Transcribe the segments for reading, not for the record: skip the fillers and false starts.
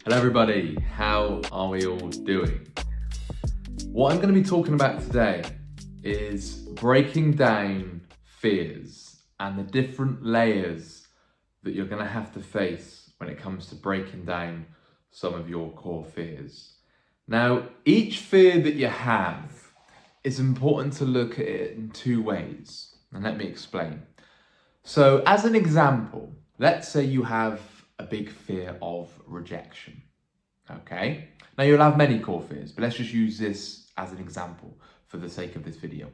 Hello everybody, how are we all doing? What I'm going to be talking about today is breaking down fears and the different layers that you're going to have to face when it comes to breaking down some of your core fears. Now, each fear that you have, it's important to look at it in two ways, and let me explain. So as an example, let's say you have a big fear of rejection. Okay, now you'll have many core fears, but let's just use this as an example for the sake of this video.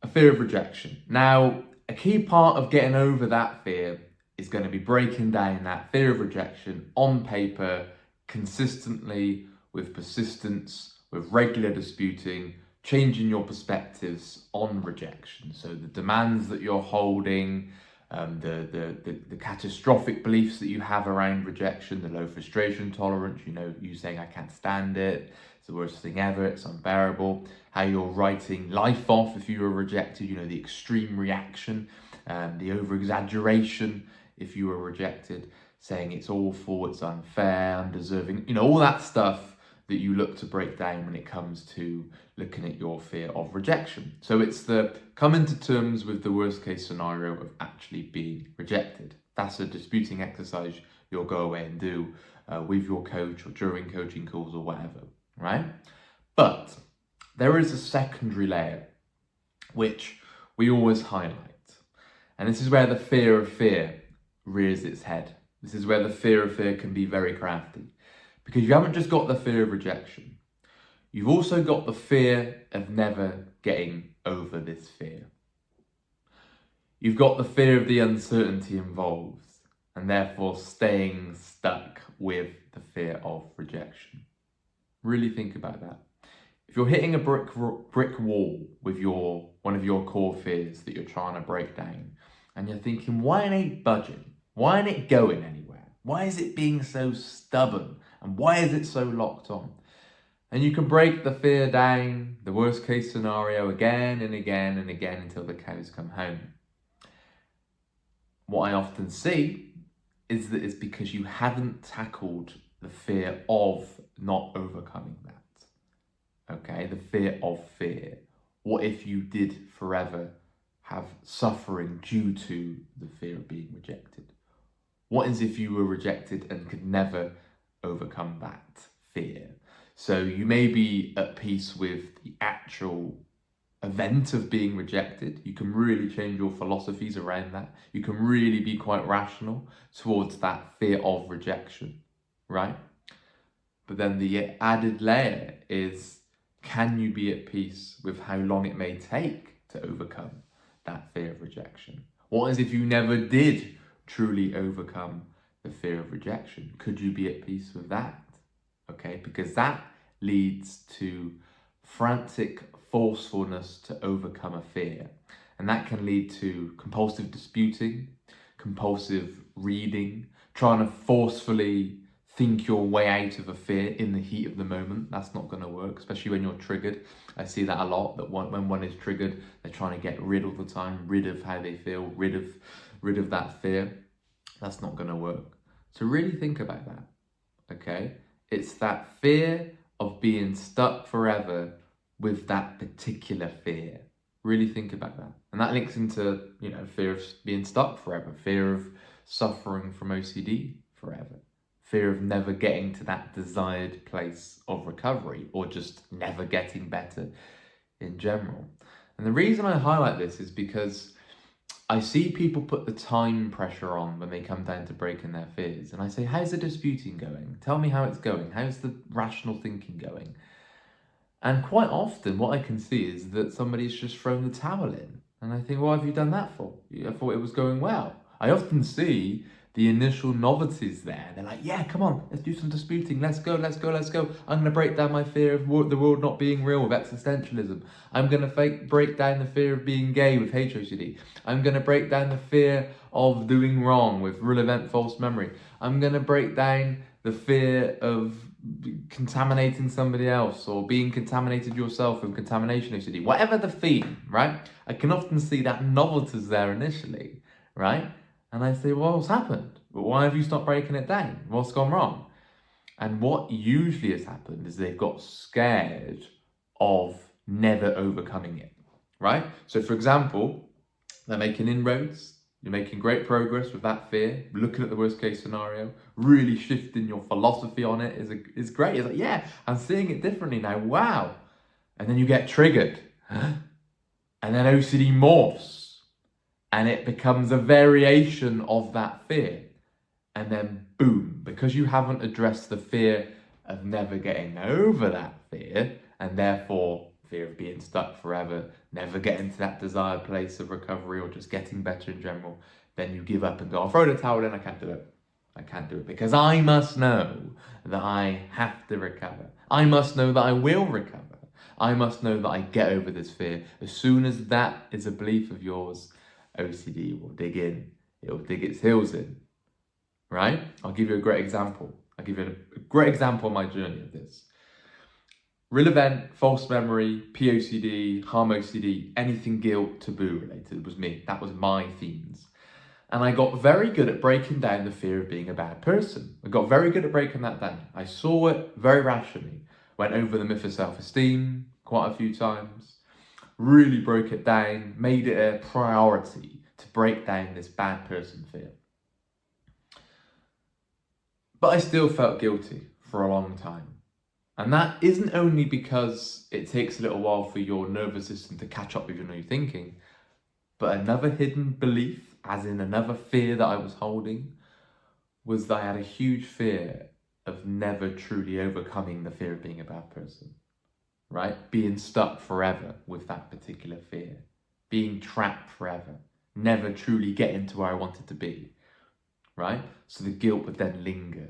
A fear of rejection. Now, a key part of getting over that fear is going to be breaking down that fear of rejection on paper consistently, with persistence, with regular disputing, changing your perspectives on rejection. So the demands that you're holding, the catastrophic beliefs that you have around rejection, the low frustration tolerance, you saying I can't stand it, it's the worst thing ever, it's unbearable, how you're writing life off if you were rejected, the extreme reaction, the over-exaggeration if you were rejected, saying it's awful, it's unfair, undeserving, all that stuff that you look to break down when it comes to looking at your fear of rejection. So it's the coming to terms with the worst case scenario of actually being rejected. That's a disputing exercise you'll go away and do with your coach or during coaching calls or whatever, right? But there is a secondary layer which we always highlight. And this is where the fear of fear rears its head. This is where the fear of fear can be very crafty. Because you haven't just got the fear of rejection, you've also got the fear of never getting over this fear. You've got the fear of the uncertainty involved, and therefore staying stuck with the fear of rejection. Really think about that. If you're hitting a brick wall with one of your core fears that you're trying to break down, and you're thinking, why ain't it budging? Why ain't it going anywhere? Why is it being so stubborn? And why is it so locked on? And you can break the fear down, the worst case scenario, again and again and again until the cows come home. What I often see is that it's because you haven't tackled the fear of not overcoming that. Okay, the fear of fear. What if you did forever have suffering due to the fear of being rejected? What is if you were rejected and could never overcome that fear? So you may be at peace with the actual event of being rejected. You can really change your philosophies around that. You can really be quite rational towards that fear of rejection, right? But then the added layer is, can you be at peace with how long it may take to overcome that fear of rejection? What is if you never did truly overcome the fear of rejection? Could you be at peace with that? Okay, because that leads to frantic forcefulness to overcome a fear. And that can lead to compulsive disputing, compulsive reading, trying to forcefully think your way out of a fear in the heat of the moment. That's not going to work, especially when you're triggered. I see that a lot, that when one is triggered, they're trying to get rid all the time, rid of how they feel, rid of that fear. That's not going to work. So really think about that, okay? It's that fear of being stuck forever with that particular fear. Really think about that. And that links into, fear of being stuck forever, fear of suffering from OCD forever, fear of never getting to that desired place of recovery, or just never getting better in general. And the reason I highlight this is because I see people put the time pressure on when they come down to breaking their fears. And I say, how's the disputing going? Tell me how it's going. How's the rational thinking going? And quite often what I can see is that somebody's just thrown the towel in. And I think, what have you done that for? I thought it was going well. I often see the initial novelties there. They're like, yeah, come on, let's do some disputing. Let's go. I'm going to break down my fear of the world not being real with existentialism. I'm going to break down the fear of being gay with HOCD. I'm going to break down the fear of doing wrong with real event false memory. I'm going to break down the fear of contaminating somebody else, or being contaminated yourself with contamination OCD. Whatever the theme, right? I can often see that novelties there initially, right? And I say, well, what's happened? Why have you stopped breaking it down? What's gone wrong? And what usually has happened is they've got scared of never overcoming it, right? So for example, they're making inroads, you're making great progress with that fear, looking at the worst case scenario, really shifting your philosophy on it is great. It's like, yeah, I'm seeing it differently now, wow. And then you get triggered, and then OCD morphs, and it becomes a variation of that fear. And then boom, because you haven't addressed the fear of never getting over that fear, and therefore fear of being stuck forever, never getting to that desired place of recovery or just getting better in general, then you give up and go, I'll throw the towel in, I can't do it. I can't do it because I must know that I have to recover. I must know that I will recover. I must know that I get over this fear. As soon as that is a belief of yours, OCD will dig in. It will dig its heels in. Right? I'll give you a great example. I'll give you a great example of my journey of this. Real event, false memory, POCD, harm OCD, anything guilt, taboo related was me. That was my themes. And I got very good at breaking down the fear of being a bad person. I got very good at breaking that down. I saw it very rationally. Went over the myth of self-esteem quite a few times. Really broke it down, made it a priority to break down this bad person fear. But I still felt guilty for a long time. And that isn't only because it takes a little while for your nervous system to catch up with your new thinking, but another hidden belief, as in another fear that I was holding, was that I had a huge fear of never truly overcoming the fear of being a bad person, right? Being stuck forever with that particular fear, being trapped forever, never truly getting to where I wanted to be. Right? So the guilt would then linger,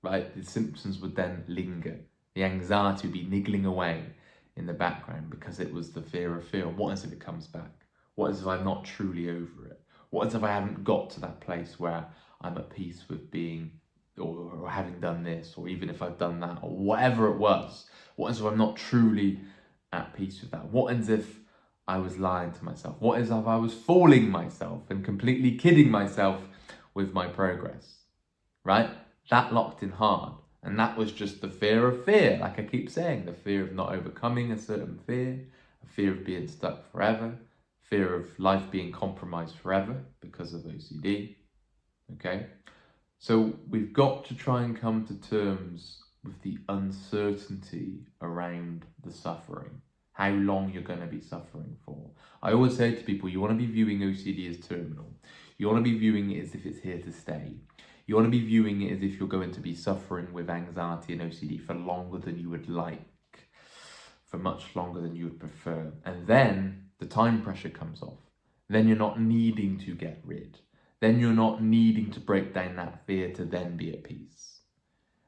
right? The symptoms would then linger. The anxiety would be niggling away in the background because it was the fear of fear. What if it comes back? What if I'm not truly over it? What if I haven't got to that place where I'm at peace with being or having done this, or even if I've done that, or whatever it was? What if I'm not truly at peace with that? What if I was lying to myself? What if I was fooling myself and completely kidding myself with my progress, right? That locked in hard. And that was just the fear of fear, like I keep saying, the fear of not overcoming a certain fear, a fear of being stuck forever, fear of life being compromised forever because of OCD, okay? So we've got to try and come to terms with the uncertainty around the suffering, how long you're going to be suffering for. I always say to people, you want to be viewing OCD as terminal. You want to be viewing it as if it's here to stay. You want to be viewing it as if you're going to be suffering with anxiety and OCD for longer than you would like, for much longer than you would prefer. And then the time pressure comes off. Then you're not needing to get rid. Then you're not needing to break down that fear to then be at peace.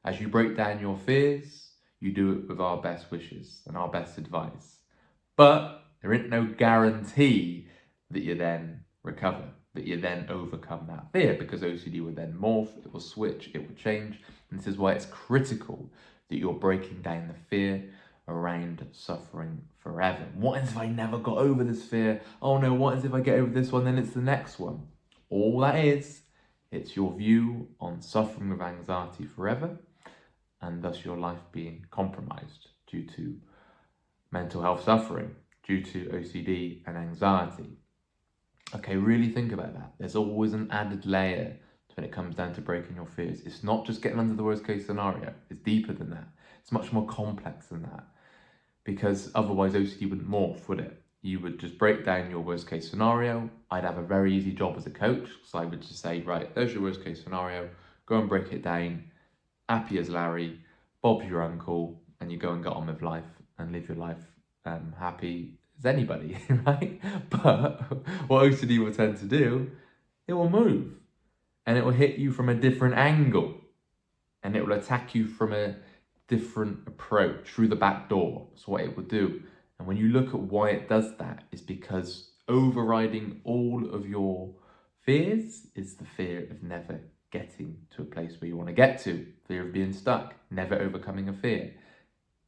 As you break down your fears, you do it with our best wishes and our best advice. But there ain't no guarantee that you then recover, that you then overcome that fear, because OCD will then morph, it will switch, it will change. And this is why it's critical that you're breaking down the fear around suffering forever. What if I never got over this fear? Oh no, what if I get over this one, then it's the next one? All that is, it's your view on suffering with anxiety forever, and thus your life being compromised due to mental health suffering, due to OCD and anxiety. Okay, really think about that. There's always an added layer when it comes down to breaking your fears. It's not just getting under the worst case scenario. It's deeper than that. It's much more complex than that. Because otherwise OCD wouldn't morph, would it? You would just break down your worst case scenario. I'd have a very easy job as a coach, so I would just say, right, there's your worst case scenario. Go and break it down. Happy as Larry. Bob's your uncle. And you go and get on with life and live your life happy as anybody, right? But what OCD will tend to do, it will move. And it will hit you from a different angle. And it will attack you from a different approach through the back door. That's what it will do. And when you look at why it does that, it's because overriding all of your fears is the fear of never getting to a place where you want to get to, fear of being stuck, never overcoming a fear,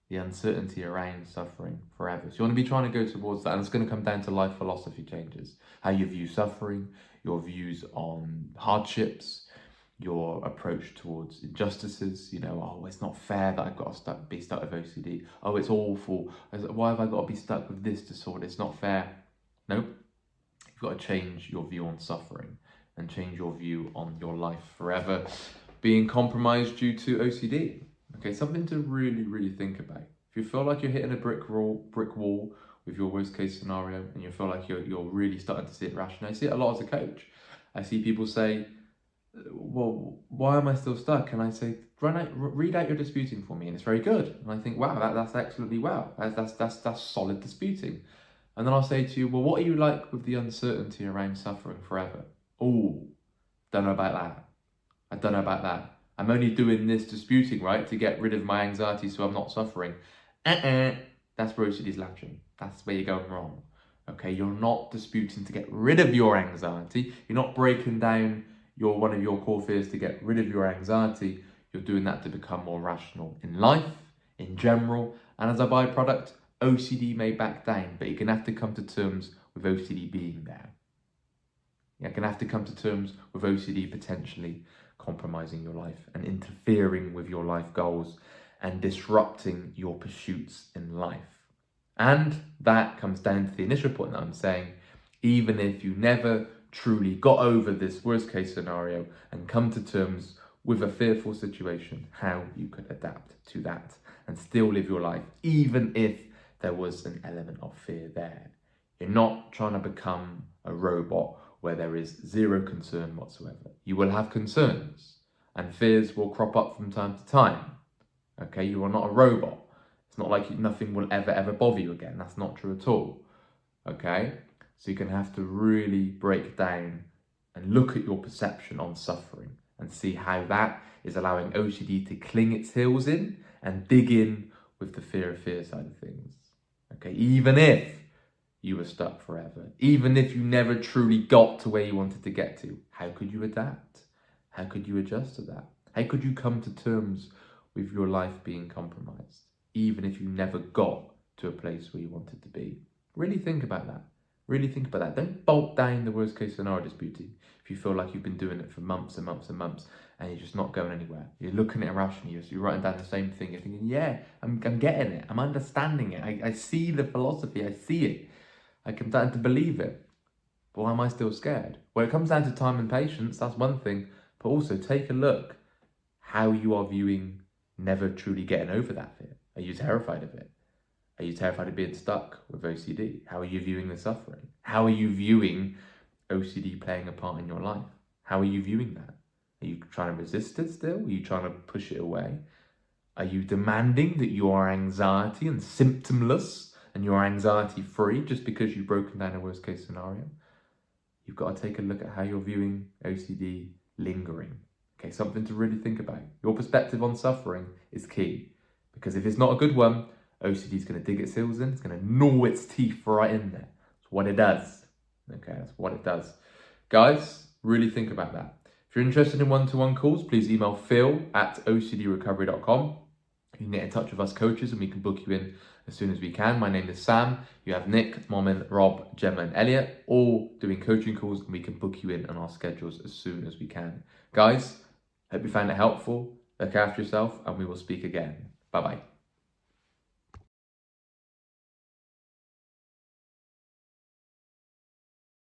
the uncertainty around suffering forever. So you want to be trying to go towards that, and it's going to come down to life philosophy changes, how you view suffering, your views on hardships, your approach towards injustices. Oh, it's not fair that I've got to be stuck with OCD. Oh, it's awful. Why have I got to be stuck with this disorder? It's not fair. Nope. You've got to change your view on suffering and change your view on your life forever being compromised due to OCD. Okay, something to really, really think about. If you feel like you're hitting a brick wall with your worst case scenario, and you feel like you're really starting to see it rationally, I see it a lot as a coach. I see people say, well, why am I still stuck? And I say, read out your disputing for me, and it's very good. And I think, wow, that's absolutely wow. That's solid disputing. And then I'll say to you, well, what are you like with the uncertainty around suffering forever? Oh, don't know about that. I don't know about that. I'm only doing this disputing, right, to get rid of my anxiety so I'm not suffering. That's where OCD's latching. That's where you're going wrong. Okay, you're not disputing to get rid of your anxiety. You're not breaking down one of your core fears to get rid of your anxiety. You're doing that to become more rational in life, in general, and as a byproduct, OCD may back down, but you're going to have to come to terms with OCD being there. You're going to have to come to terms with OCD potentially compromising your life and interfering with your life goals and disrupting your pursuits in life. And that comes down to the initial point that I'm saying, even if you never truly got over this worst case scenario and come to terms with a fearful situation, how you could adapt to that and still live your life, even if there was an element of fear there. You're not trying to become a robot where there is zero concern whatsoever. You will have concerns and fears will crop up from time to time. Okay, you are not a robot. It's not like nothing will ever bother you again. That's not true at all. Okay, so you're going to have to really break down and look at your perception on suffering and see how that is allowing OCD to cling its heels in and dig in with the fear of fear side of things. Okay, even if you were stuck forever, even if you never truly got to where you wanted to get to, how could you adapt? How could you adjust to that? How could you come to terms with your life being compromised, even if you never got to a place where you wanted to be? Really think about that. Really think about that. Don't bolt down the worst case scenario disputing if you feel like you've been doing it for months and months and months and you're just not going anywhere. You're looking at it irrationally. You're writing down the same thing. You're thinking, yeah, I'm getting it. I'm understanding it. I see the philosophy. I see it. I can start to believe it. But why am I still scared? Well, it comes down to time and patience. That's one thing. But also take a look how you are viewing never truly getting over that fear. Are you terrified of it? Are you terrified of being stuck with OCD? How are you viewing the suffering? How are you viewing OCD playing a part in your life? How are you viewing that? Are you trying to resist it still? Are you trying to push it away? Are you demanding that you are anxiety and symptomless and you're anxiety free just because you've broken down a worst case scenario? You've got to take a look at how you're viewing OCD lingering. Okay, something to really think about. Your perspective on suffering is key, because if it's not a good one, OCD is going to dig its heels in. It's going to gnaw its teeth right in there. That's what it does. Okay, that's what it does. Guys, really think about that. If you're interested in one-to-one calls, please email phil@ocdrecovery.com. You can get in touch with us coaches and we can book you in as soon as we can. My name is Sam. You have Nick, Momin, Rob, Gemma and Elliot, all doing coaching calls, and we can book you in on our schedules as soon as we can. Guys, hope you found it helpful. Look after yourself and we will speak again. Bye-bye.